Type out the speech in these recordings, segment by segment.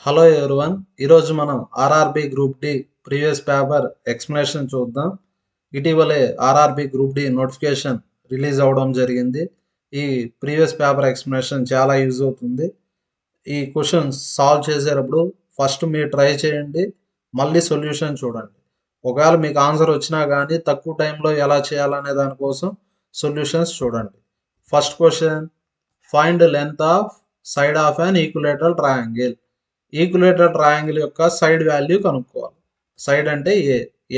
Hello everyone, ఈరోజు మనం RRB group D previous paper explanation చూద్దాం. ఇటీవలే RRB group D notification release అవ్వడం జరిగింది. ఈ ప్రీవియస్ పేపర్ ఎక్స్ప్లెనేషన్ చాలా యూజ్ అవుతుంది. ఈ క్వశ్చన్స్ సాల్వ్ చేసేటప్పుడు ఫస్ట్ మీరు ట్రై చేయండి, మళ్ళీ సొల్యూషన్ చూడండి. ఒకవేళ మీకు ఆన్సర్ వచ్చినా కానీ తక్కువ టైంలో ఎలా చేయాలనే దానికోసం సొల్యూషన్స్ చూడండి. First question, find length of side of an equilateral triangle. Equilateral triangle యొక్క సైడ్ వాల్యూ కనుక్కోవాలి. సైడ్ అంటే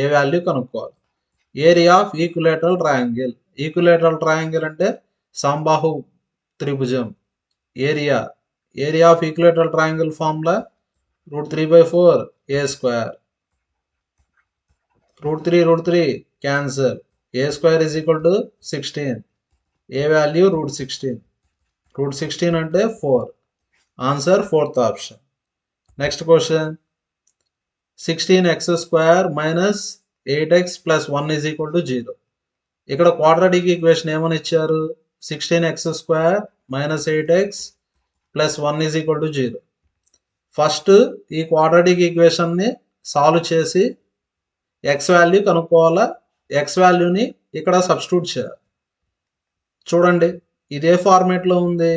ఏ వాల్యూ కనుక్కోవాలి. Area of equilateral triangle. Equilateral triangle అంటే సమబాహు త్రిభుజం. Area of equilateral triangle formula √3/4 a square. √3 cancel. a square is equal to 16. a value √16. √16 అంటే 4. Answer fourth option. Next question, 16x² minus 8x plus 1 is equal to 0. ఇక్కడ quadratic equation ఏమని ఇచ్చారు? 16x² minus 8x plus 1 is equal to 0. First ఈ quadratic ఈక్వేషన్ని solve చేసి X value కనుక్కోవాలా. X వాల్యూని ఇక్కడ substitute చేయాలి. చూడండి, ఇదే ఫార్మేట్లో ఉంది.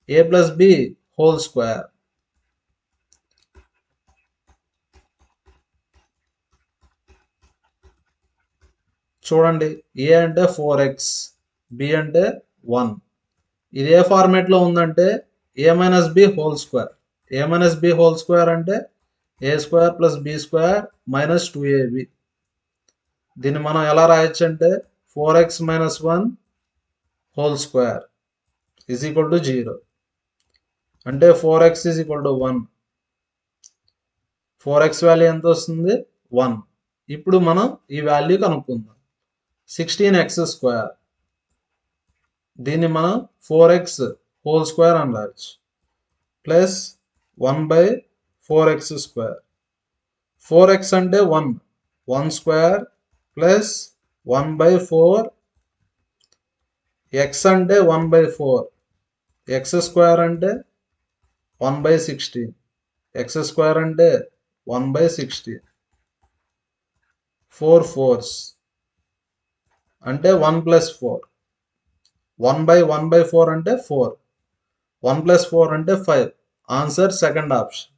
a+b² చూడండి, ఏ అంటే 4x, బి అంటే 1. ఇదే ఫార్మేట్లో ఉందంటే a-b². a-b² అంటే a² plus b² minus 2ab. దీన్ని మనం ఎలా రాయొచ్చు అంటే 4x minus 1² is equal to 0. అంటే 4x is equal to 1. 4x value ఎంత వస్తుంది? 1. ఇప్పుడు మనం ఈ వాల్యూ కనుక్కుందాం. 16x², దీన్ని మనం 4x² అని రాయొచ్చు, ప్లస్ 1/4x². 4x అంటే 1² ప్లస్ 1/4. x అంటే 1/4. x² అంటే 1/16. x² అంటే 1/16. 4 4s అంటే 1 + 4. 1/4 అంటే 4. 1 + 4 అంటే 5. Answer second option.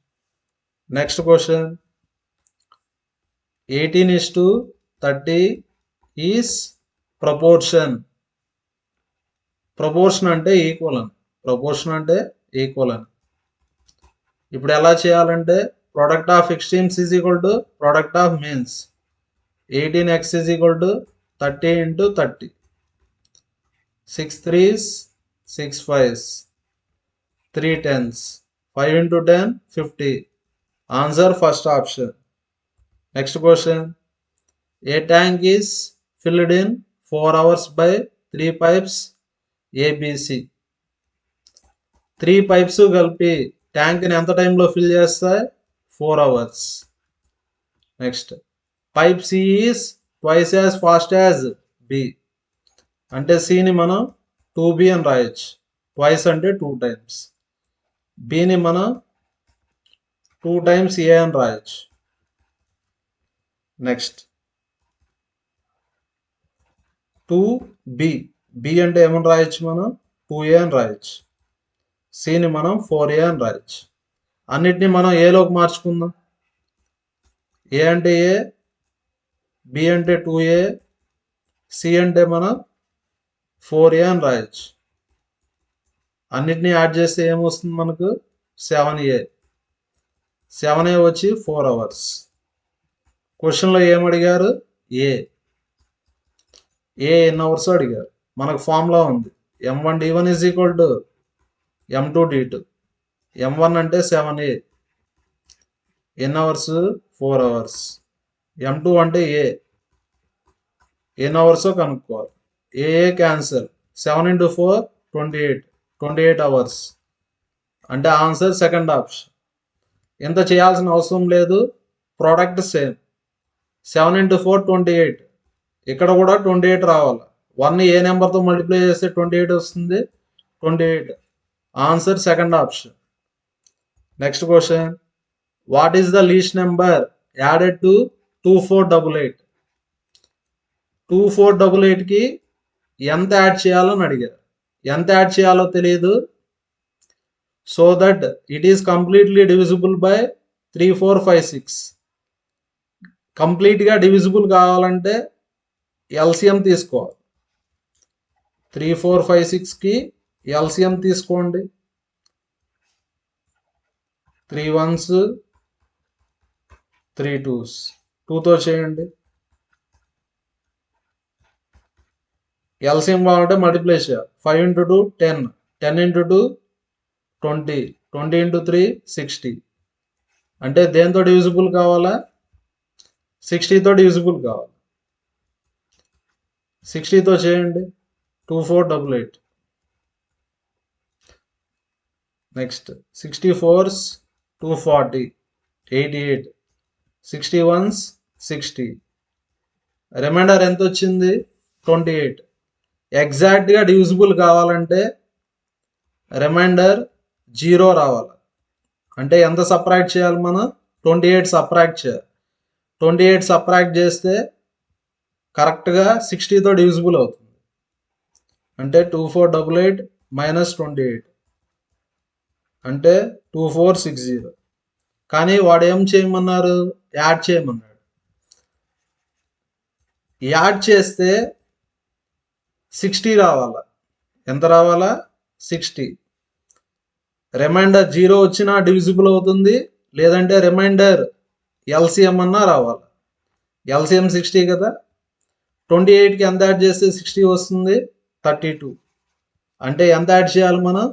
Next question, 18:30 is proportion. Proportion అంటే ఈక్వల్. ఇప్పుడు ఎలా చేయాలంటే product of extremes is equal to product of means. 18x is equal to 30 × 30. 6 3s 6 5s, 3 10s, 5 × 10 50. Answer first option. Next question, A tank is filled in 4 hours by 3 pipes ABC. 3 pipes కలిపి ట్యాంక్ని ఎంత టైంలో fill చేస్తాయి? 4 hours. Next, pipe C is twice as fast as B. అంటే సిని మనం 2B అని రాయొచ్చు. Twice అంటే 2 times. బిని మనం 2 times A అని రాయొచ్చు. Next 2B. B అంటే ఏమని రాయొచ్చు? మనం 2A అని రాయొచ్చు. సిని మనం 4A అని రాయొచ్చు. అన్నిటినీ మనం ఏలోకి మార్చుకుందాం. ఏ అంటే A, B అంటే 2A, C అంటే మనం 4A అని రాయొచ్చు. అన్నిటినీ యాడ్ చేస్తే ఏమొస్తుంది మనకు? 7A. 7A వచ్చి 4 hours. క్వశ్చన్లో ఏమడిగారు? ఏ ఎన్ని అవర్స్ అడిగారు. మనకు ఫార్ములా ఉంది, m1d1 is equal to m2d2. m1 అంటే 7A, ఎన్ని అవర్స్? 4 hours. m2 అంటే ఎన్ని అవర్స్ కనుక్కోవాలి. ఏ క్యాన్సల్. 7 × 4 28 hours. అంటే ఆన్సర్ సెకండ్ ఆప్షన్. ఎంత చేయాల్సిన అవసరం లేదు, ప్రోడక్ట్ సేమ్. 7 × 4 28. ఇక్కడ కూడా 28 రావాలి. 1 ఏ నెంబర్తో మల్టిప్లై చేస్తే 28 వస్తుంది. 28. Answer second option. Next question, what is the least number added to 2488? 2488కి ఎంత యాడ్ చేయాలని అడిగారు. ఎంత యాడ్ చేయాలో తెలియదు. So that it is completely divisible by 3, 4, 5, 6. కంప్లీట్గా డివిజిబుల్ కావాలంటే ఎల్సిఎం తీసుకోవాలి. 3, 4, 5, 6కి ఎల్సిఎం తీసుకోండి. 3 1s 3 2s, 2తో చేయండి. ఎల్సిఎం కావాలంటే మల్టిప్లై చేయాలి. 5 × 2 10, 10 × 2 20, 20 × 3 60. అంటే దేంతో డివిజిబుల్ కావాలా? 60తో డివిజిబుల్ కావాలి. 60తో చేయండి. 2488. Next 64s 240, 88, 61s 60. రిమైండర్ ఎంత వచ్చింది? 28. ఎగ్జాక్ట్గా డివిజిబుల్ కావాలంటే రిమైండర్ 0 రావాలి. అంటే ఎంత సబ్ట్రాక్ట్ చేయాలి మనం? 28 సబ్ట్రాక్ట్ చేయాలి. 28 సబ్ట్రాక్ట్ చేస్తే కరెక్ట్గా 60తో డివిజిబుల్ అవుతుంది. అంటే 2488 - 28 అంటే 2460. కానీ వాడు ఏం చేయమన్నారు? యాడ్ చేయమన్నాడు. యాడ్ చేస్తే 60 రావాలా. ఎంత రావాలా? 60. రిమైండర్ 0 వచ్చినా డివిజిబుల్ అవుతుంది, లేదంటే రిమైండర్ ఎల్సిఎం అన్నా రావాలి. ఎల్సిఎం 60 కదా. 28కి ఎంత యాడ్ చేస్తే 60 వస్తుంది? 32. అంటే ఎంత యాడ్ చేయాలి మనం?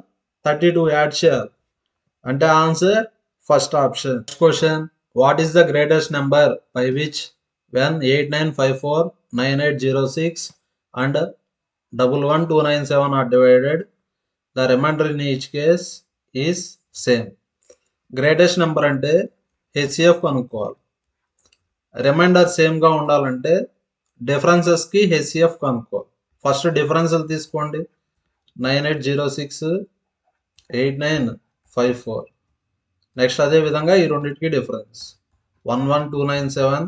32 యాడ్ చేయాలి. అంటే answer first option. Next question, what is the greatest number by which when 8954, 9806 and 11297 are divided, the remainder in each case is same. Greatest number అంటే హెచ్సిఎఫ్ కనుక్కోవాలి. రిమైండర్ సేమ్గా ఉండాలంటే డిఫరెన్సెస్కి హెచ్సిఎఫ్ కనుక్కోవాలి. ఫస్ట్ డిఫరెన్స్లు తీసుకోండి. 9806, 8954. Next అదే విధంగా ఈ రెండింటికి డిఫరెన్స్ 11297,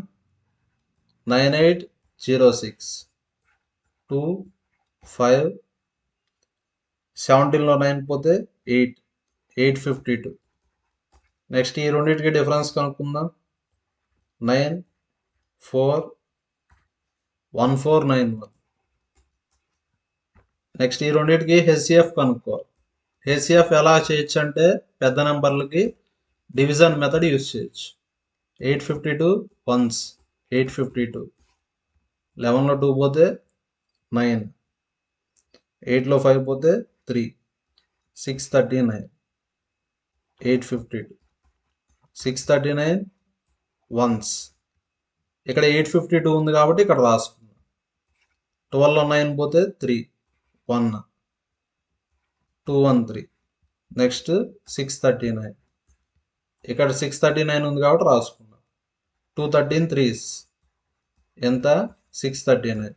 9806, 2 5, 17లో 9 పోతే 8, 852. నెక్స్ట్ ఈ రెండింటికి డిఫరెన్స్ కనుక్కుందాం. 9 4 1491. నెక్స్ట్ ఈ రెండింటికి హెచ్సిఎఫ్ కనుక్కోవాలి. హెచ్సిఎఫ్ ఎలా చేయొచ్చు అంటే పెద్ద నెంబర్లకి డివిజన్ మెథడ్ యూజ్ చేయొచ్చు. 852 వన్స్ 852, 11లో 2 పోతే 9, 8లో 5 పోతే 3, 639, 852, 639 వన్స్. ఇక్కడ 852 ఉంది కాబట్టి ఇక్కడ రాసుకుందాం. 12లో 9 పోతే 3, 1, 213. నెక్స్ట్ 639, ఇక్కడ 639 ఉంది కాబట్టి రాసుకుందాం. 213 3s ఎంత? 639.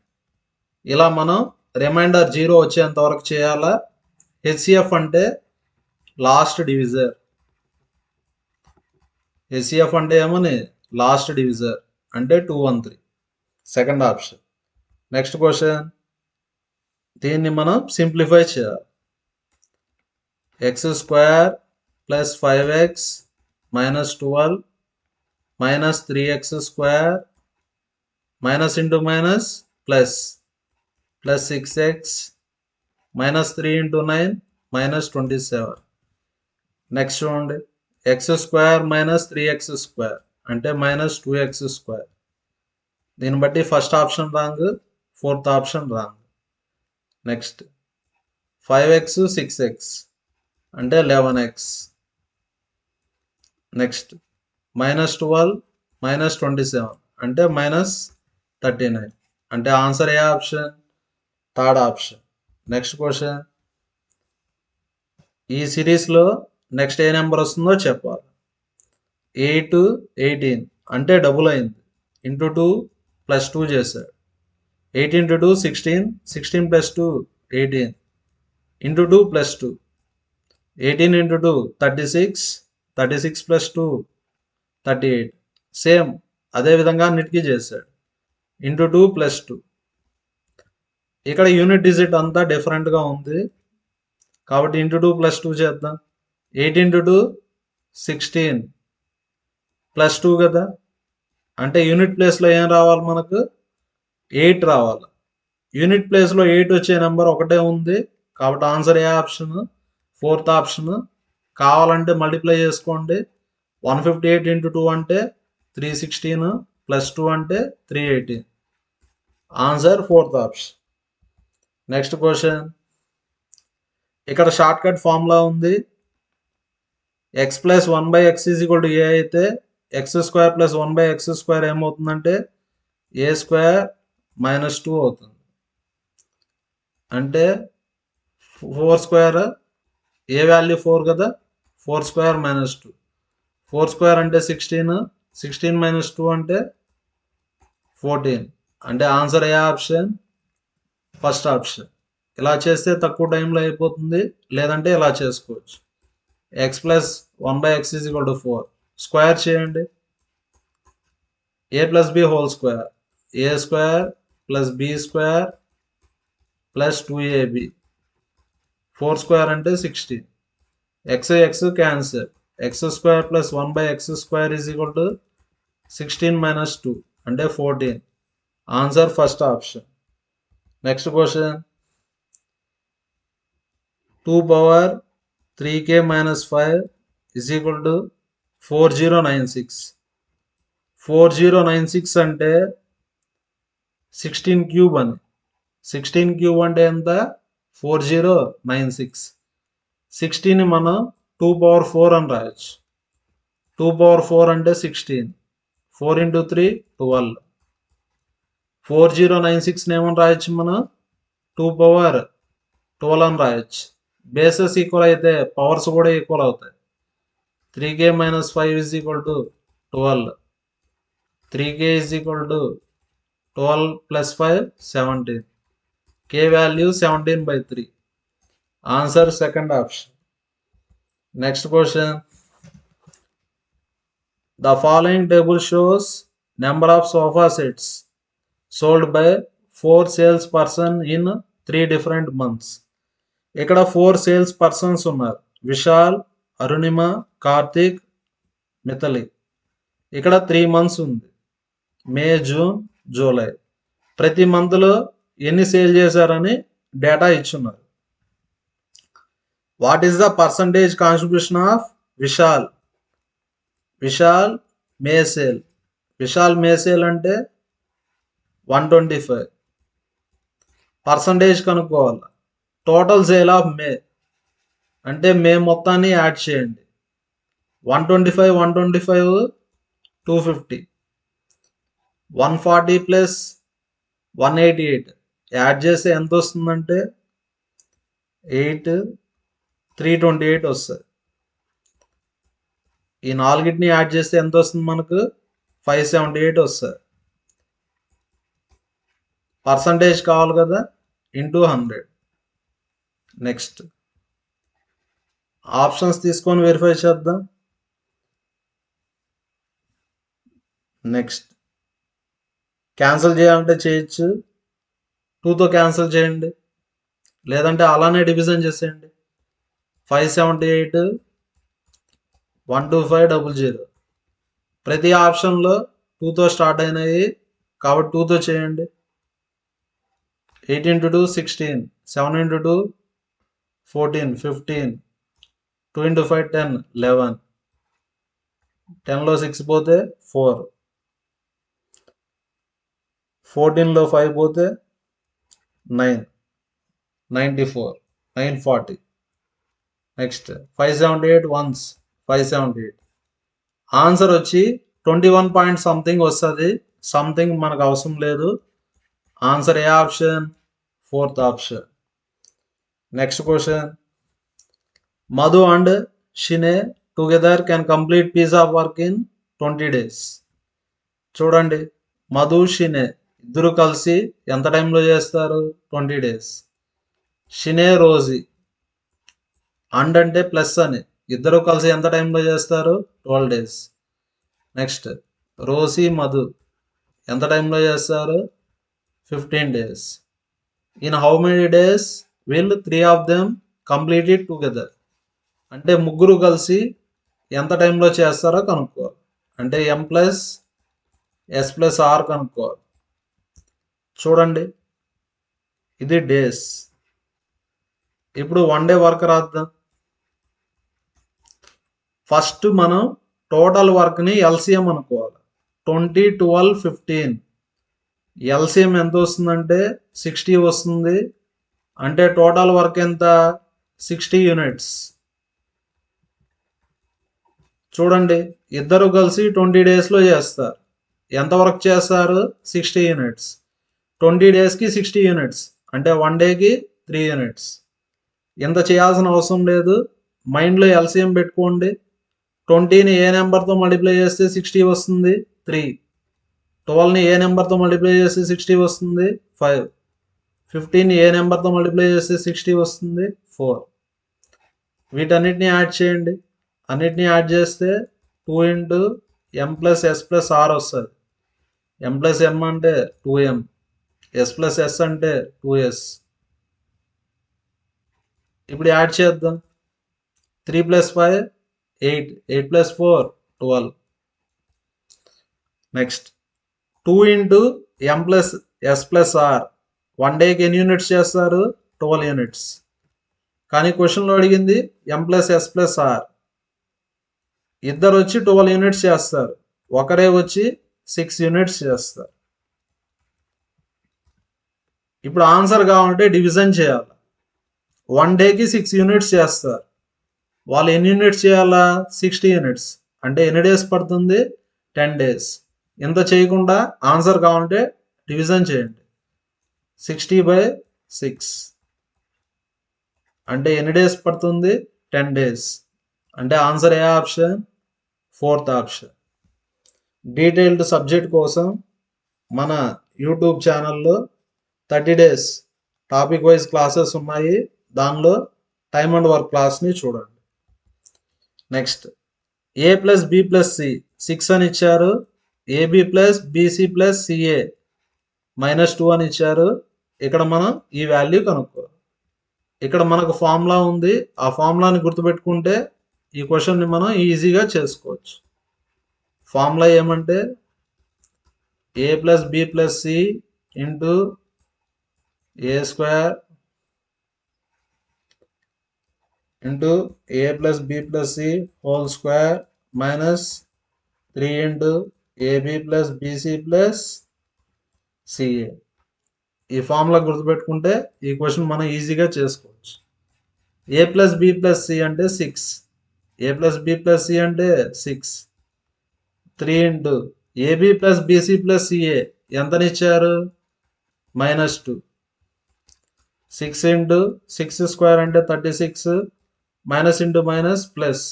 ఇలా మనం రిమైండర్ 0 వచ్చేంత వరకు చేయాలా. హెచ్సిఎఫ్ అంటే లాస్ట్ డివిజర్. హెచ్సిఎఫ్ అంటే ఏమని? Last divisor. అంటే 213. Second option. నెక్స్ట్ క్వశ్చన్, దీన్ని మనం సింప్లిఫై చేయాలి. x² + 5x - 12 - 3x² minus into minus plus 6x - 3 × 9 -27. Next చూడండి, x² - 3x² అంటే -2x². దీన్ని బట్టి first option wrong, fourth option wrong. Next 5x 6x అంటే 11x. నెక్స్ట్ -12 - 27 అంటే -39. అంటే ఆన్సర్ ఏ option? Third option. Next question, ఈ సిరీస్లో నెక్స్ట్ ఏ నెంబర్ వస్తుందో చెప్పాలి. 8 18 అంటే డబుల్ అయింది. ఇంటూ 2 + 2 చేశాడు. 8 × 2 16, 16 + 2 18, ఇంటూ 2 + 2, 18 × 2 36, 36 ప్లస్ 2 38. సేమ్ అదేవిధంగా అన్నిటికీ చేశాడు. Into 2 plus 2. ఇక్కడ యూనిట్ డిజిట్ అంతా డిఫరెంట్గా ఉంది కాబట్టి ఇంటూ 2 ప్లస్ 2 చేద్దాం. 8 ఇంటూ 2 16 ప్లస్ 2 కదా, అంటే యూనిట్ ప్లేస్లో ఏం రావాలి మనకు 8 రావాలి. యూనిట్ ప్లేస్లో 8 వచ్చే నెంబర్ ఒకటే ఉంది కాబట్టి ఆన్సర్ ఏ ఆప్షన్, ఫోర్త్ ఆప్షన్. కావాలంటే మల్టిప్లై చేసుకోండి. 158 ఇంటూ 2 అంటే 316 ప్లస్ 2 అంటే 318. Answer fourth option. Next question. ఇక్కడ షార్ట్ కట్ ఫార్ములా ఉంది. X plus 1/x is equal to a అయితే x square plus 1/x square ఏమవుతుందంటే ఏ స్క్వేర్ మైనస్ 2 అవుతుంది. అంటే 4 స్క్వేర్, ఏ వాల్యూ 4 కదా, 4 స్క్వేర్ మైనస్ 2. 4 స్క్వేర్ అంటే 16, 16 మైనస్ 2 అంటే 14. అంటే ఆన్సర్ ఏ ఆప్షన్, ఫస్ట్ ఆప్షన్. ఇలా చేస్తే తక్కువ టైంలో అయిపోతుంది, లేదంటే ఇలా చేసుకోవచ్చు. X plus 1/x is equal to 4 square చేయండి. A plus b whole square, a square plus b square plus 2ab. 4 square అంటే 16. X cancel. X square plus 1/x square is equal to 16 minus 2 అంటే 14. Answer first option. Next question. 2 power 3k minus 5 is equal to 4096. 4096 అంటే 16 cube అని. 16 cube అంటే ఎంత, 4096. 16ని మనం 2 power 4 అని రాయొచ్చు. 2 power 4 అంటే 16. 4 ఇంటూ 3 12. 4096ని ఏమని రాయొచ్చు మనం 2 పవర్ 12 అని రాయొచ్చు. బేసెస్ ఈక్వల్ అయితే పవర్స్ కూడా ఈక్వల్ అవుతాయి. 3k minus 5 is equal to 12. 3k is equal to 12 plus 5 17. k value 17/3. Answer second option. Next question. The following table shows number of sofa sets sold by 4 salesperson in 3 different months. ఇక్కడ 4 sales persons ఉన్నారు. విశాల్, అరుణిమ, కార్తిక్, మిథలి. ఇక్కడ 3 months ఉంది, మే, June, July. ప్రతి మంత్లో ఎన్ని sale చేశారని data ఇచ్చున్నారు. What is the percentage contribution of Vishal? Vishal May sale. Vishal May sale అంటే 125. పర్సంటేజ్ కనుక్కోవాలి. టోటల్ సేల్ ఆఫ్ మే అంటే మే మొత్తాన్ని యాడ్ చేయండి. 125 250. 140 ప్లస్ 188 యాడ్ చేస్తే ఎంత వస్తుందంటే 328 వస్తుంది. ఈ నాలుగిటిని యాడ్ చేస్తే ఎంత వస్తుంది మనకు 578 వస్తుంది. పర్సంటేజ్ కావాలి కదా, ఇంటూ 100. నెక్స్ట్ ఆప్షన్స్ తీసుకొని వెరిఫై చేద్దాం. నెక్స్ట్ క్యాన్సిల్ చేయాలంటే చేయొచ్చు, 2తో క్యాన్సిల్ చేయండి, లేదంటే అలానే డివిజన్ చేసేయండి. 578 12500. ప్రతి ఆప్షన్లో 2తో స్టార్ట్ అయినాయి కాబట్టి 2తో చేయండి. 8 ఇంటూ 2 16, 7 ఇంటూ 2 14, 15, 2 ఇంటూ 5 10, 11. 10లో 6 పోతే 4, 14లో 5 పోతే 9, 94, 940. Next 578 once 578. ఆన్సర్ వచ్చి 21 పాయింట్ సంథింగ్ వస్తుంది. సంథింగ్ మనకు అవసరం లేదు. ఆన్సర్ ఏ option, fourth option. Next question. Madhu and Shine together can complete piece of work in 20 days. చూడండి, మధు షినే ఇద్దరు కలిసి ఎంత టైంలో చేస్తారు 20 days. షినే రోజీ, అండ్ అంటే ప్లస్ అని ఇద్దరు కలిసి ఎంత టైంలో చేస్తారు? 12 days. నెక్స్ట్ రోసి మధు ఎంత టైంలో చేస్తారు? 15 days. In how many days will 3 of them complete it together? అంటే ముగ్గురు కలిసి ఎంత టైంలో చేస్తారో కనుక్కోవాలి. అంటే M+S+R కనుక్కోవాలి. చూడండి, ఇది డేస్. ఇప్పుడు 1 day వర్క్ రాద్దాం. ఫస్ట్ మనం టోటల్ వర్క్ని ఎల్సిఎం అనుకోవాలి. 20, 12, 15. ఎల్సిఎం ఎంత వస్తుందంటే 60 వస్తుంది. అంటే టోటల్ వర్క్ ఎంత? 60 units. చూడండి, ఇద్దరు కలిసి 20 daysలో చేస్తారు. ఎంత వర్క్ చేస్తారు? 60 units. 20 daysకి 60 units అంటే 1 dayకి 3 units. ఇంత చేయాల్సిన అవసరం లేదు. మైండ్లో ఎల్సిఎం పెట్టుకోండి. 20ని ఏ నెంబర్తో మల్టిప్లై చేస్తే 60 వస్తుంది? 3. 12ని ఏ నెంబర్తో మల్టిప్లై చేస్తే 60 వస్తుంది? 5. 15ని ఏ నెంబర్తో మల్టిప్లై చేస్తే 60 వస్తుంది? 4. వీటన్నిటిని యాడ్ చేయండి. అన్నిటిని యాడ్ చేస్తే 2 into M+S+R వస్తుంది. M+M అంటే 2M, S+S అంటే 2S. ఇప్పుడు యాడ్ చేద్దాం. 3 + 5 8, 8 + 4 12. నెక్స్ట్ 2 into M+S+R 1 dayకి ఎన్ని యూనిట్స్ చేస్తారు? 12 units. కానీ క్వశ్చన్లో అడిగింది M+S+R. ఇద్దరు వచ్చి 12 units చేస్తారు, ఒకరే వచ్చి 6 units చేస్తారు. ఇప్పుడు ఆన్సర్ కావాలంటే డివిజన్ చేయాలి. 1 dayకి 6 units చేస్తారు. వాళ్ళు ఎన్ని యూనిట్స్ చేయాలా? 60 units. అంటే ఎన్ని డేస్ పడుతుంది? 10 days. ఇంత చేయకుండా ఆన్సర్ కావాలంటే డివిజన్ చేయండి. 60/6 అంటే ఎన్ని డేస్ పడుతుంది? 10 days. అంటే ఆన్సర్ ఏ option? 4th option. Detailed subject కోసం మన యూట్యూబ్ ఛానల్లో 30 days టాపిక్ వైజ్ క్లాసెస్ ఉన్నాయి. దానిలో టైమ్ అండ్ వర్క్ క్లాస్ని చూడండి. నెక్స్ట్ A+B+C 6 అని ఇచ్చారు. AB+BC+CA -2 అని ఇచ్చారు. ఇక్కడ మనం ఈ వాల్యూ కనుక్కోవాలి. ఇక్కడ మనకు ఫార్ములా ఉంది. ఆ ఫార్ములాని గుర్తుపెట్టుకుంటే ఈ క్వశ్చన్ని మనం ఈజీగా చేసుకోవచ్చు. ఫార్ములా ఏమంటే A+B+C into A² into A+B+C whole square minus 3 into AB+BC+CA. ఈ ఫార్ములా గుర్తుపెట్టుకుంటే ఈ క్వశ్చన్ మనం ఈజీగా చేసుకోవచ్చు. A+B+C అంటే 6, A+B+C అంటే 6. 3 into AB+BC+CA ఎంతనిచ్చారు? -2. 6 into 6² అంటే 36. Minus into minus plus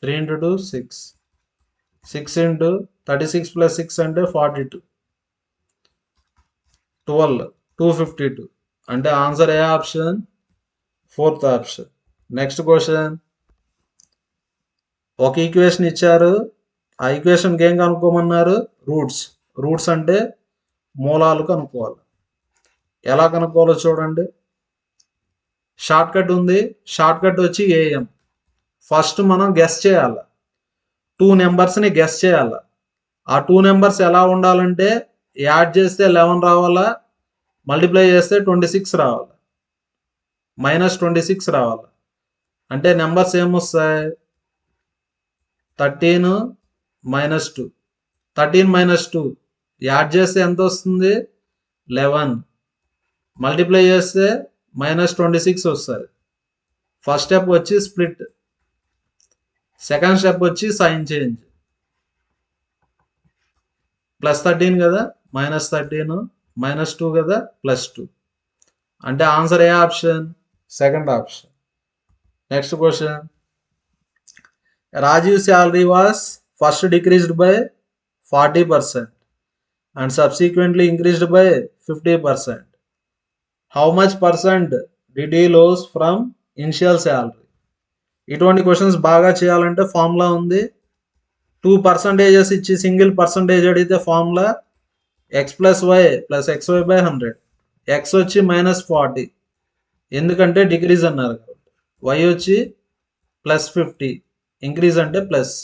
3 into 2 6. 6 into 36 + 6 అంటే 42. 12 252 అంటే ఆన్సర్ ఏ option? 4th option. Next question. ఒక ఈక్వేషన్ ఇచ్చారు. ఆ ఈక్వేషన్కి ఏం కనుక్కోమన్నారు? రూట్స్ అంటే మూలాలు కనుక్కోవాలి. ఎలా కనుక్కోవాలో చూడండి. షార్ట్ కట్ ఉంది. షార్ట్ కట్ వచ్చి AM. ఫస్ట్ మనం గెస్ చేయాలి. 2 నెంబర్స్ని గెస్ చేయాలి. ఆ 2 నెంబర్స్ ఎలా ఉండాలంటే యాడ్ చేస్తే 11 రావాలా, మల్టిప్లై చేస్తే 26 రావాలి, -26 రావాలి. అంటే నెంబర్స్ ఏమొస్తాయి? 13 - 2. 13 - 2 యాడ్ చేస్తే ఎంత వస్తుంది? 11. మల్టిప్లై చేస్తే -26 వస్తుంది. ఫస్ట్ స్టెప్ వచ్చి స్ప్లిట్. సెకండ్ స్టెప్ వచ్చి సైన్ చేంజ్. +13 కదా, -13, -2 కదా, +2. అంటే ఆన్సర్ ఏ option? Second option. Next question. Rajiv salary was first decreased by 40% and subsequently increased by 50%. How much percent did he lose from initial salary? ఇటువంటి questions బాగా చేయాలంటే formula ఉంది. 2% ఇచ్చి సింగిల్ పర్సంటేజ్ అడిగితే formula x plus y plus xy/100. x వచ్చి -40 ఎందుకంటే decrease అన్నారు. y వచ్చి +50 ఇంక్రీజ్ అంటే ప్లస్.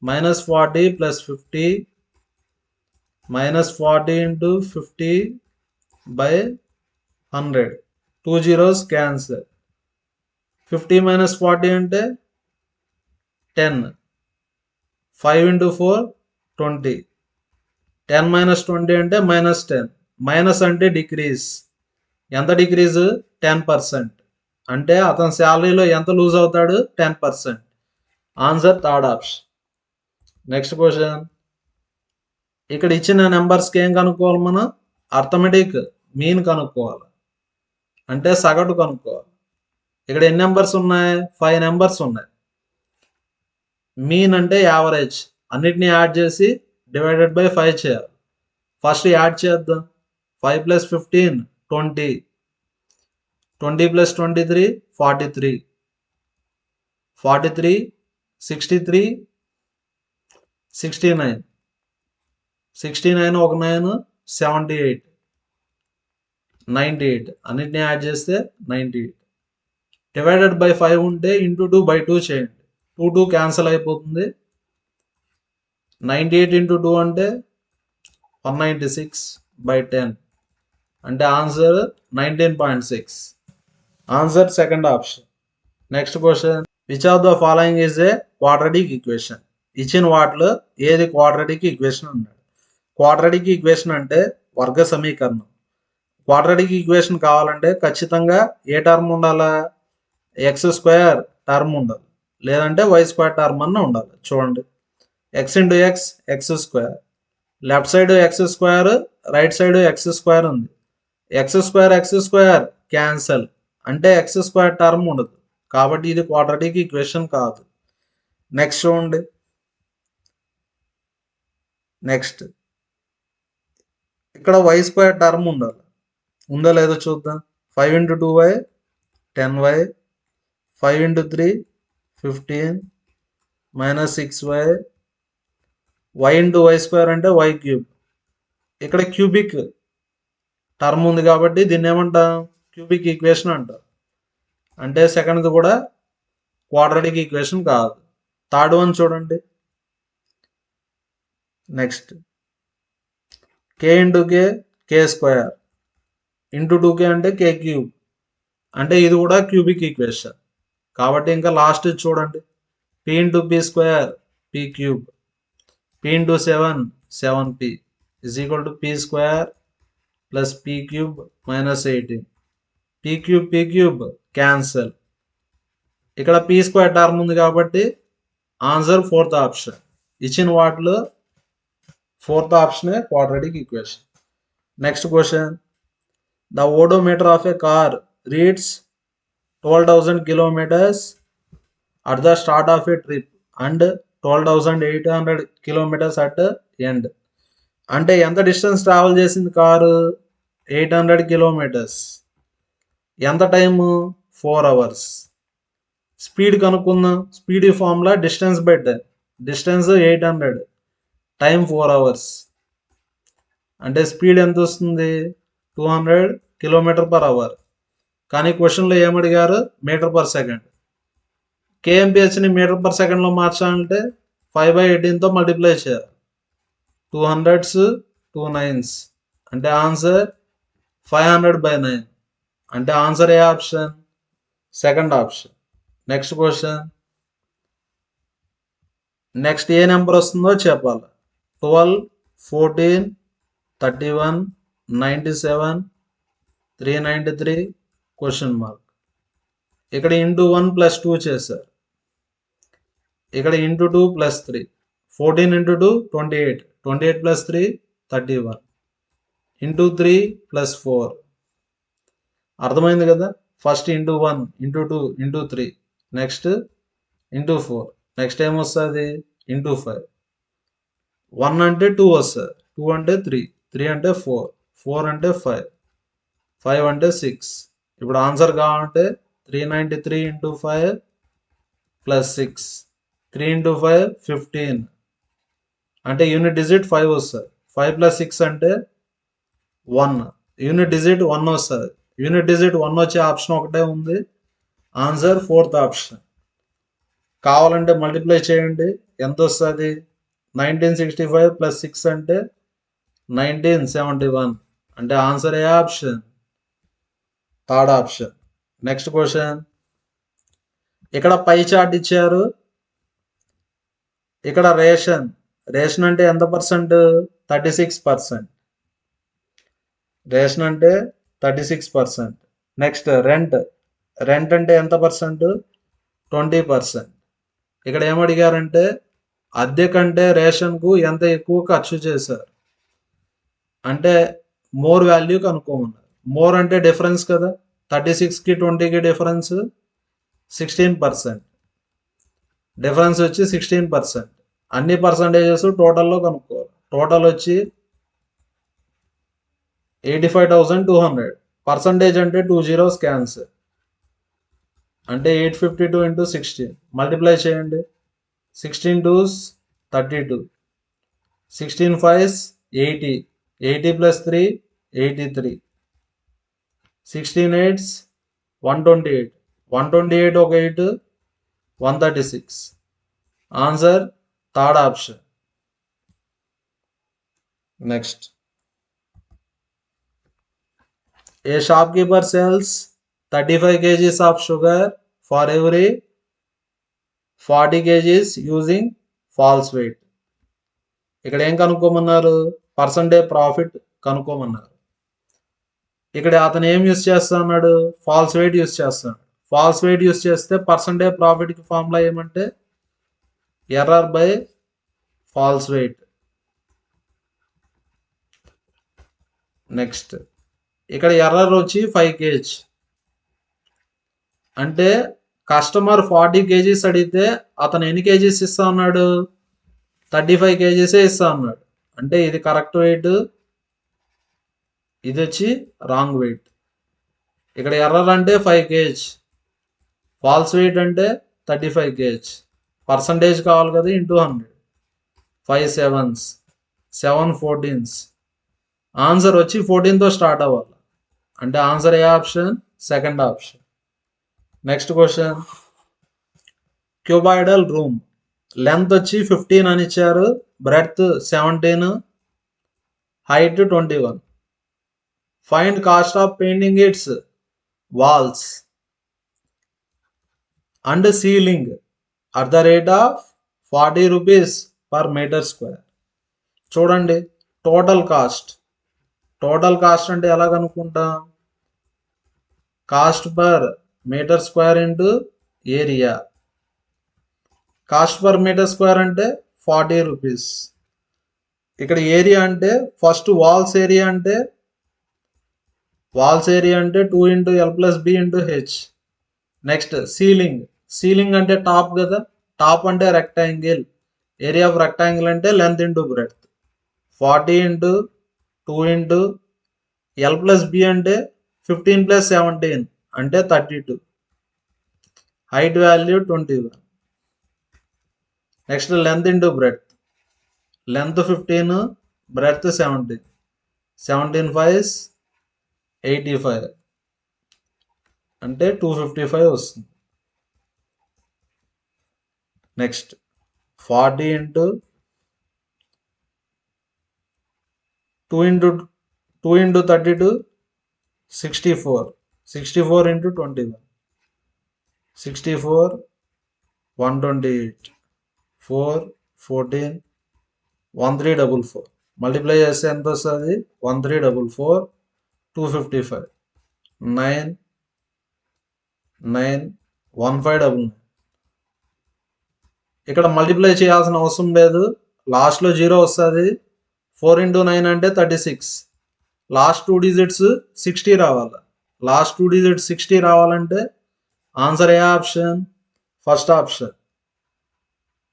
-40 + 50 -40 × 50/100. 2 zeros cancel. 50 - 40 అంటే 10. 5 × 4 20. 10 - 20 అంటే -10. మైనస్ అంటే డిక్రీజ్. ఎంత డిక్రీజ్? 10%. అంటే అతని శాలరీలో ఎంత లూజ్ అవుతాడు? 10%. Answer third option. Next question. ఇక్కడ ఇచ్చిన నెంబర్స్కి ఏం కనుక్కోవాలి మనం? అర్థమెటిక్ మీన్ కనుక్కోవాలి, అంటే సగటు కనుక్కోవాలి. ఇక్కడ ఎన్ని నెంబర్స్ ఉన్నాయి? 5 నెంబర్స్ ఉన్నాయి. మీన్ అంటే యావరేజ్. అన్నిటిని యాడ్ చేసి డివైడెడ్ బై 5 చేయాలి. ఫస్ట్ యాడ్ చేద్దాం. 5 + 15 20. 20 + 23 43. 43 63 69. 69 ఒక 9 78. 98. అన్నిటిని యాడ్ చేస్తే 98. డివైడెడ్ బై 5 ఉంటే ఇంటూ 2/2 చేయండి. 2 క్యాన్సల్ అయిపోతుంది. 98 × 2 అంటే 196/10. అంటే answer 19.6. Answer second option. Next question. Which of the following is a quadratic equation? ఇచ్చిన వాటిలో ఏది క్వాడ్రాటిక్ ఈక్వేషన్ అన్నాడు. క్వాడ్రాటిక్ ఈక్వేషన్ అంటే వర్గ సమీకరణం. క్వాడ్రాటిక్ ఈక్వేషన్ కావాలంటే ఖచ్చితంగా ఏ టర్మ్ ఉండాలా? x² టర్మ్ ఉండాలి, లేదంటే y² టర్మ్ అన్న ఉండాలి. చూడండి, x × x x². Left side x², right side x² ఉంది. x² క్యాన్సల్ అంటే x² టర్మ్ ఉండదు, కాబట్టి ఇది క్వాడ్రాటిక్ ఈక్వేషన్ కాదు. నెక్స్ట్ చూడండి. నెక్స్ట్ ఇక్కడ y² టర్మ్ ఉండాలి, ఉందో లేదో చూద్దాం. 5 × 2y 10y. 5 × 3 15 -6y. y × y² అంటే y³ ఇక్కడ క్యూబిక్ టర్మ్ ఉంది కాబట్టి దీన్ని ఏమంటాం? క్యూబిక్ ఈక్వేషన్ అంటాం. అంటే సెకండ్ది కూడా క్వాడ్రాటిక్ ఈక్వేషన్ కాదు. థర్డ్ వన్ చూడండి. Next k × k k². × 2k అంటే k³ అంటే ఇది కూడా క్యూబిక్ ఈక్వేషన్. కాబట్టి ఇంకా లాస్ట్ చూడండి. p × p² p³. p × 7 7p = p² + p³ - 18. p³ cancel. ఇక్కడ p² టర్మ్ ఉంది కాబట్టి ఆన్సర్ ఫోర్త్ ఆప్షన్. ఇచ్చిన వాటిలో ఫోర్త్ ఆప్షనే quadratic equation. Next question. The odometer of a car reads 12,000 kilometers at the start of a trip and 12,800 kilometers at the end. అంటే ఎంత distance travel చేసింది car? 800 kilometers. ఎంత time? 4 hours. Speed కనుక్కుందాం. Speed formula distance by time. Distance 800, time 4 hours. అంటే speed ఎంత వస్తుంది? 200 km/h. కానీ క్వశ్చన్లో ఏమడిగారు? మీటర్/సెకండ్. KMPHని మీటర్/సెకండ్లో మార్చాలంటే 5/18తో మల్టిప్లై చేయాలి. 2 hundreds 2 9s అంటే ఆన్సర్ 500/9. అంటే ఆన్సర్ ఏ option? Second option. Next question. Next ఏ నెంబర్ వస్తుందో చెప్పాలి. 12 14 31 97 393 క్వశ్చన్ మార్క్. ఇక్కడ × 1 + 2 చేశారు. ఇక్కడ × 2 + 3. 14 × 2 28. 28 + 3 31. × 3 + 4. అర్థమైంది కదా? ఫస్ట్ × 1 × 2 × 3 నెక్స్ట్ × 4 నెక్స్ట్ ఏమొస్తుంది? × 5. 1 అంటే 2 వస్తుంది, 2 అంటే 3, 3 అంటే 4, 4 అంటే 5, 5 అంటే 6. ఇప్పుడు ఆన్సర్ కావాలంటే 393 × 5 ప్లస్ 6 3 into 5 15 అంటే యూనిట్ డిజిట్ 5 వస్తుంది. 5 + 6 అంటే 1 యూనిట్ డిజిట్ 1 వస్తుంది. యూనిట్ డిజిట్ 1 వచ్చే ఆప్షన్ ఒకటే ఉంది. Answer 4th option. కావాలంటే మల్టిప్లై చేయండి, ఎంత వస్తుంది? 1965 + 6 అంటే 1971 అంటే ఆన్సర్ ఏ option? 3rd option. Next question. ఇక్కడ పై చార్ట్ ఇచ్చారు. ఇక్కడ రేషన్ అంటే ఎంత పర్సెంట్? 36%. రేషన్ అంటే 36%. నెక్స్ట్ రెంట్ అంటే ఎంత పర్సెంట్? 20%. ఇక్కడ ఏమడిగారంటే అద్దె కంటే రేషన్కు ఎంత ఎక్కువ ఖర్చు చేశారు అంటే మోర్ వాల్యూ కనుక్కోమన్నారు. మోర్ అంటే డిఫరెన్స్ కదా, 36కి 20కి డిఫరెన్స్ 16%. డిఫరెన్స్ వచ్చి 16%. అన్ని పర్సంటేజెస్ టోటల్లో కనుక్కోవాలి. టోటల్ వచ్చి 85,200. పర్సంటేజ్ అంటే 2 zeros క్యాన్సర్ అంటే 852 into 16 మల్టిప్లై చేయండి. 16 2s 32, 16 5s 80, 80 + 3 83, 16 8s 128, 128 ఒక 8 136. Answer 3rd option. Next. A shopkeeper sells 35 kgs of sugar for every 40 kgs using false weight. ఇక్కడ ఏం కనుక్కోమన్నారు? Percentage profit కనుక్కోమన్నారు. ఇక్కడ అతను ఏం యూస్ చేస్తా అన్నాడు? ఫాల్స్ వెయిట్ యూస్ చేస్తాడు. ఫాల్స్ వెయిట్ యూస్ చేస్తే పర్సంటేజ్ ప్రాఫిట్కి ఫార్ములా ఏమంటే error by false weight. Next. ఇక్కడ ఎర్రర్ వచ్చి 5 kg అంటే కస్టమర్ 40 kgs అడిగితే అతను ఎన్ని కేజీస్ ఇస్తా ఉన్నాడు? 35 kgs ఇస్తా ఉన్నాడు. అంటే ఇది కరెక్ట్ వెయిట్, ఇది వచ్చి రాంగ్ వెయిట్. ఇక్కడ ఎర్రర్ అంటే 5 kg, ఫాల్స్ వెయిట్ అంటే 35 kg. పర్సంటేజ్ కావాలి కదా, ఇంటూ 100. 5 7s 7 14s. ఆన్సర్ వచ్చి 14తో స్టార్ట్ అవ్వాలి. అంటే ఆన్సర్ ఏ option? 2nd option. Next question. Cuboidal room length వచ్చి 15 అని ఇచ్చారు, breadth 17, height 21. Find cost of painting its walls and ceiling at the rate of 40 rupees per meter square. చూడండి, total cost అంటే ఎలా కనుక్కుంటాం? Cost per meter square into area. Cost per meter square అంటే 40 rupees. ఇక్కడ area అంటే first walls area అంటే 2 into L + B into H. Next ceiling అంటే top కదా, టాప్ అంటే రెక్టాంగిల్. ఏరియా ఆఫ్ రెక్టాంగిల్ అంటే length into breadth. 40 into 2 into L + B అంటే 15 + 17 అంటే 32. Height value 21. Next length into breadth. Length 15, breadth 17. 17 5s 85 అంటే 255 వస్తుంది. Next 40 into 2 into 32 64. 64 into 21 64 128 4 14 1344. Multiply చేస్తే ఎంత వస్తుంది? 1344 255 9 9 1599. ఇక్కడ మల్టిప్లై చేయాల్సిన అవసరం లేదు, లాస్ట్లో 0 వస్తుంది. 4 into 9 అంటే 36. లాస్ట్ 2 digits 60 రావాలి. లాస్ట్ 2 digits 60 రావాలంటే ఆన్సర్ ఏ option? First option.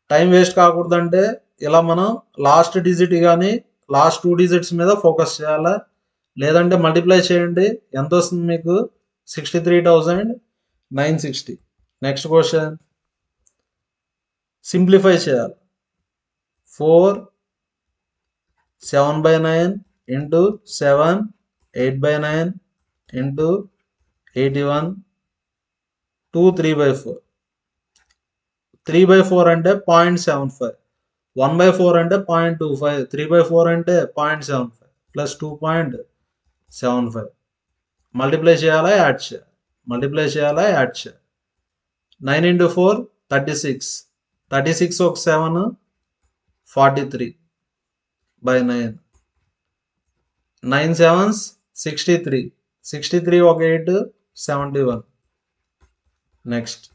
Time waste కాకూడదంటే ఇలా మనం లాస్ట్ డిజిట్ కానీ లాస్ట్ 2 digits మీద ఫోకస్ చేయాలా. లేదంటే మల్టిప్లై చేయండి, ఎంత వస్తుంది మీకు? 63,960. Next question. సింప్లిఫై చేయాలి. 4 7/9 ఇంటూ 7 8/9 ఇంటూ 81 2 3/4. 3/4 అంటే 0.75, 1/4 అంటే 0.25, 3/4 అంటే 0.75 ప్లస్ 2.75. మల్టిప్లై చేయాలా యాడ్ చేయాలి, మల్టిప్లై చేయాలా యాడ్ చేయాలి. 9 into 4 36, 36 ఒక 7 43/9, 9 7s 63, 63 ఒక 8 71. Next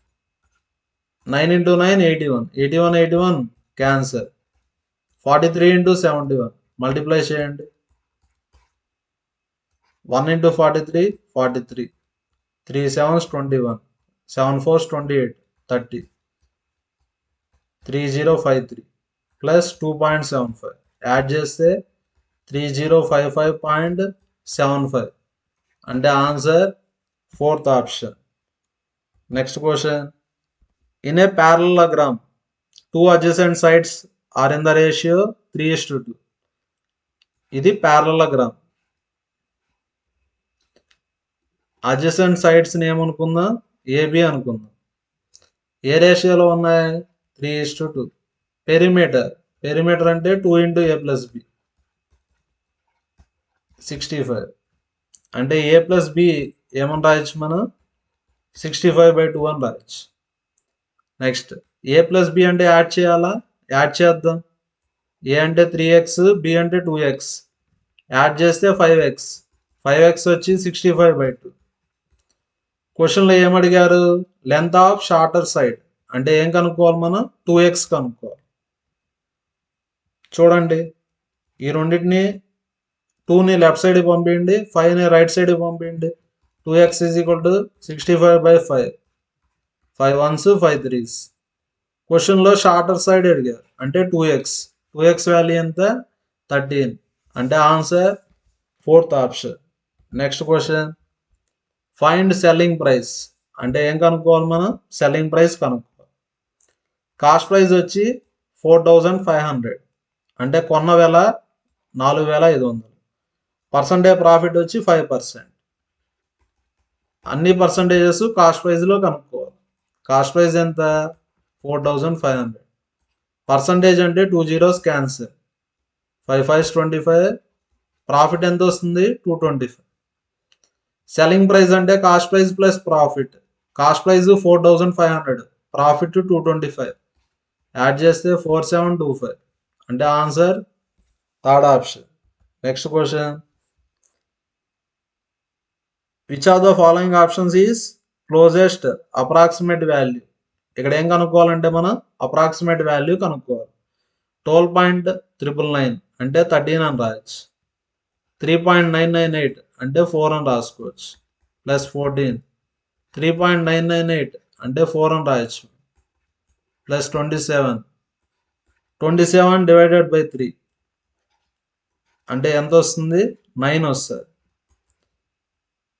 9 into 9 81, 81 81 cancer. 43 into 71 multiply చేయండి. 1 into 43 43, 3 7s 21, 7 4s 28 30, 3053 plus 2.75 add చేస్తే 3055.75 అంటే answer 4th option. Next question. In a parallelogram 2 adjacent sides are in the ratio 3:2. ఇది parallelogram. అడ్జసెంట్ సైడ్స్ ఏమనుకుందాం, ఏబి అనుకుందాం. ఏ రేషియోలో ఉన్నాయి, 3:2. పెరిమీటర్, పెరిమీటర్ అంటే 2 into a plus b 65. అంటే a plus b ఏమని రాయొచ్చు మనం, 65/2 అని రాయొచ్చు. నెక్స్ట్ a plus b అంటే యాడ్ చేయాలా, యాడ్ చేద్దాం. a అంటే 3x, b అంటే 2x, యాడ్ చేస్తే 5x, 5x వచ్చి 65/2. క్వశ్చన్లో ఏమడిగారు, లెంత్ ఆఫ్ షార్టర్ సైడ్ అంటే ఏం కనుక్కోవాలి మనం, 2x కనుక్కోవాలి. చూడండి, ఈ రెండింటిని 2ని లెఫ్ట్ సైడ్కి పంపించండి, 5ని రైట్ సైడ్కి పంపించండి. 2x = 65/5, 5 1s 5 3s. క్వశ్చన్లో షార్టర్ సైడ్ అడిగారు అంటే 2x, 2x వాల్యూ ఎంత, 13 అంటే answer 4th option. Next question. Find selling price అంటే ఏం కనుక్కోవాలి మనం, సెల్లింగ్ ప్రైస్ కనుక్కోవాలి. కాస్ట్ ప్రైస్ వచ్చి 4500 అంటే కొన్న వెల 4500. పర్సంటేజ్ ప్రాఫిట్ వచ్చి 5%. అన్ని పర్సంటేజెస్ కాస్ట్ ప్రైస్లో కనుక్కోవాలి. కాస్ట్ ప్రైస్ ఎంత, 4500. పర్సంటేజ్ అంటే 2 zeros క్యాన్సర్, 5 5s 25. ప్రాఫిట్ ఎంత వస్తుంది, 225. సెల్లింగ్ ప్రైస్ అంటే cost price plus profit. Cost price 4500, profit 225, add చేస్తే 4725 అంటే answer 3rd option. Next question. Which of the following options is closest approximate value. ఇక్కడ ఏం కనుక్కోవాలంటే మనం అప్రాక్సిమేట్ వాల్యూ కనుక్కోవాలి. 12.999 అంటే 13 అని రాయొచ్చు. 3.998 అంటే 4 అని రాసుకోవచ్చు. ప్లస్ 14, 3.998 అంటే 4 అని రాయొచ్చు. ప్లస్ 27, 27 డివైడెడ్ బై 3 అంటే ఎంత వస్తుంది, 9 వస్తుంది.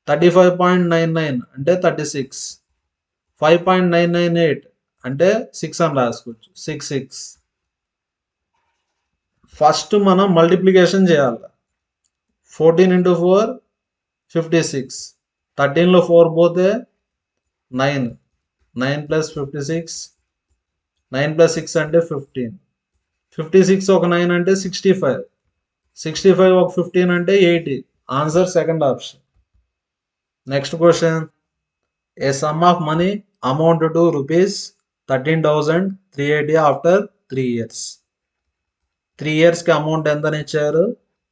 35.99 అంటే 36, 5.998 అంటే 6 అని రాసుకోవచ్చు. 6 6. ఫస్ట్ మనం మల్టిప్లికేషన్ చేయాలి. 14 into 4 56, 13లో 4 పోతే 9, 9 plus 56, 9 plus 6 అంటే 15, 56 ఒక 9 అంటే 65, 65 ఒక 15 అంటే 80. Answer 2nd option. Next question. A sum of money amount to rupees 13,380 after 3 years. 3 yearsకి అమౌంట్ ఎంతని ఇచ్చారు,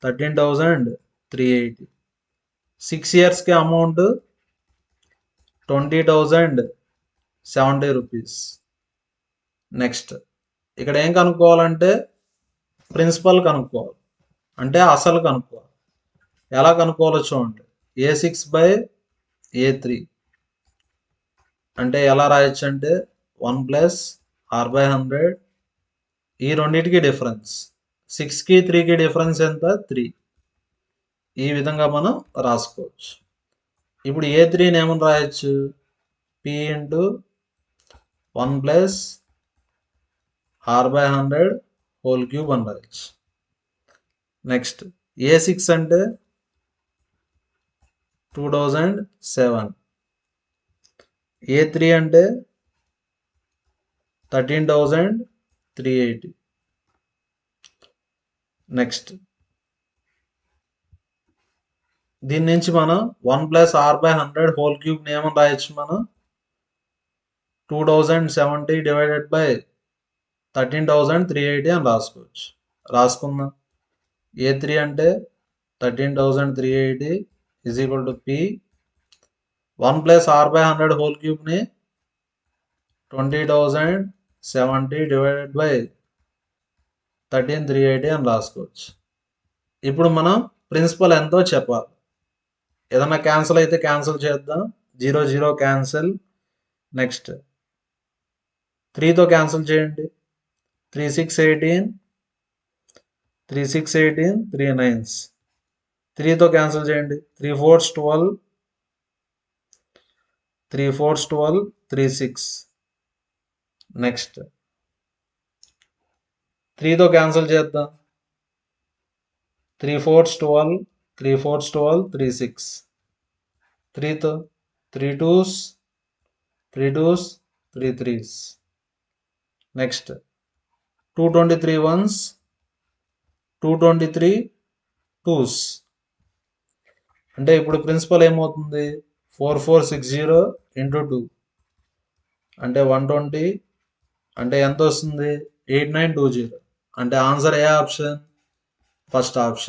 13,380. 6 yearsకి అమౌంట్ 20,070 రూపీస్. నెక్స్ట్ ఇక్కడ ఏం కనుక్కోవాలంటే ప్రిన్సిపల్ కనుక్కోవాలి, అంటే అసలు కనుక్కోవాలి. ఎలా కనుక్కోవాలో చూడండి. A6/A3 అంటే ఎలా రాయొచ్చు అంటే 1 + R/100. ఈ రెండింటికి డిఫరెన్స్, 6కి 3కి డిఫరెన్స్ ఎంత, 3. ఈ విధంగా మనం రాసుకోవచ్చు. ఇప్పుడు A3ని ఏమని రాయొచ్చు, P × 1 + r/100 హోల్ క్యూబ్ అని రాయొచ్చు. నెక్స్ట్ A6 అంటే 2007, A3 అంటే 13,380. నెక్స్ట్ దీని నుంచి మనం 1+r/100 హోల్ క్యూబ్ ఏమని రాయొచ్చు, మనం 2070 డివైడెడ్ బై 13,380 అని రాసుకుందాం. A3 అంటే 13,380 is equal to P 1+r/100 whole క్యూబ్ని 20,070 డివైడెడ్ బై 13,380 అని రాసుకోవచ్చు. ఇప్పుడు మనం ప్రిన్సిపల్ ఎంతో చెప్పాలి. ఏదన్నా క్యాన్సిల్ అయితే క్యాన్సిల్ చేద్దాం. 0 0 క్యాన్సిల్. నెక్స్ట్ 3తో క్యాన్సిల్ చేయండి. 3 6 18, 3 6 18, 3 9s. 3తో క్యాన్సిల్ చేయండి. 3 4s 12, 3 4s 12, 3 6. నెక్స్ట్ 3తో క్యాన్సిల్ చేద్దాం. 3 4s 12, 3 4s 12, 3 6. 3తో 3 2s, 3 2s, 3 3s. Next 223 1s, 223 2s. అంటే ఇప్పుడు ప్రిన్సిపల్ ఏమవుతుంది, 4460 ఇంటూ 2 అంటే 120, అంటే ఎంత వస్తుంది, 8920. అంటే ఆన్సర్ ఏ ఆప్షన్, ఫస్ట్ ఆప్షన్.